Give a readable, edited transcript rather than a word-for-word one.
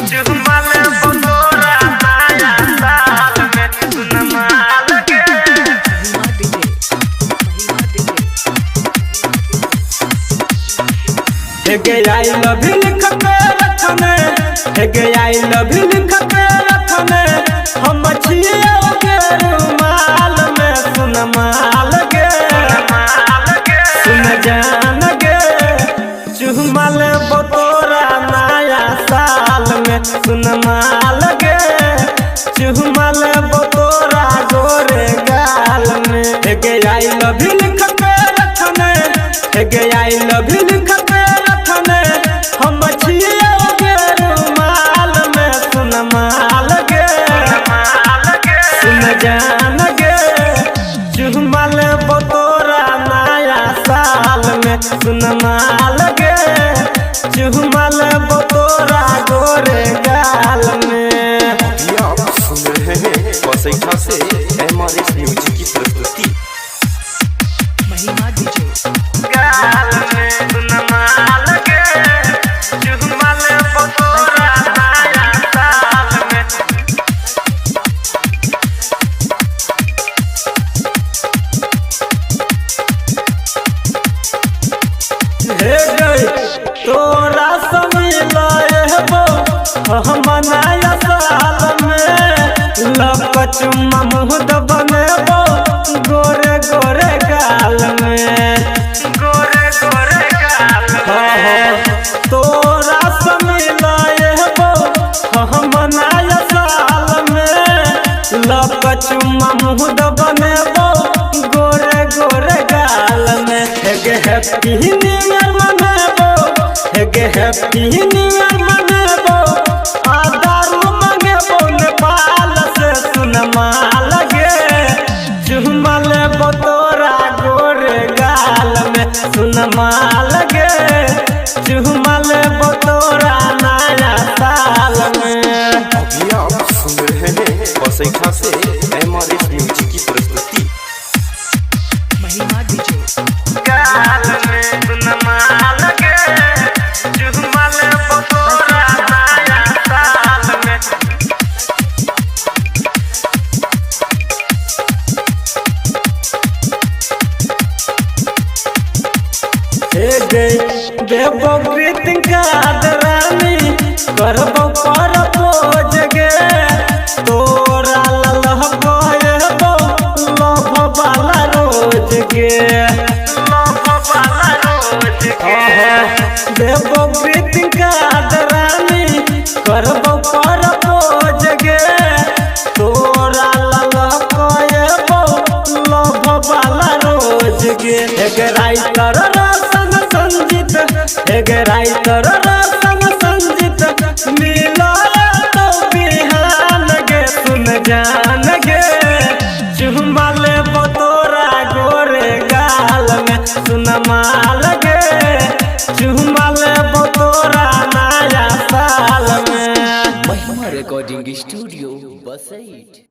चुमा ले बतोरा नया साल में सुन माल के आई लव यू लिख के रखने आई लव यू लिख के रखने हम छिए के रुमाल में सुन माल के सुन जान गे चुमा ले बतोरा नया साल में सुन माल गे चुमा ले बतोरा गोरे गाल में आई लव यू लिख के रखने आई लव यू लिख के रखने हम छिए के रुमाल में सुन माल गे सुन जान गे चुमा ले बतोरा नया साल में सुन माल गे चुमा ले बतोरा गोरे गाल में। अभी आप सुन रहे हैं वसैठा से MRS म्यूजिक की प्रस्तुति। महिमा डीजे गाल में सुन माल गे चुमा ले बतोरा नया साल में हे गई तोरा समिला हम नया साल में लक चुम्मा मुहद बनेबो गोरे गोरे गाल में गोरे गोरे गाल में तोरा समिला हम नया साल में लक चुम्मा मुहद बनेबो गोरे गोरे गाल में हैप्पी न्यू ईयर मनाबो हैप्पी न्यू ईयर मनाबो आदारू मंगेबो नेपाल से सुन माल गे चुमा ले बतोरा गोरे गाल में सुन माल गे चुमा ले बतोरा नया साल में। अभी आप सुन रहे हैं वसैठा से MRS म्यूजिक की प्रस्तुति। महिमा डीजे गाल में सुन माल गे चुमा ले बतोरा नया साल में देवो ग्रीटिंग कार्ड रानी करबो प्रपोज गे तोरा ललह कहबो लव वाला रोज गे लव वाला रोज गे देवो ग्रीटिंग कार्ड रानी करबो प्रपोज गे तोरा ललह कहबो लव वाला रोज गे एक राइटर संजीत राइटर रसन संजीत मिला तो बिहान गे सुन जान गे चुमा ले बतोरा गोरे गाल में सुन माल गे चुमा ले बतोरा नया साल में। महिमा रिकॉर्डिंग स्टूडियो बसैठ।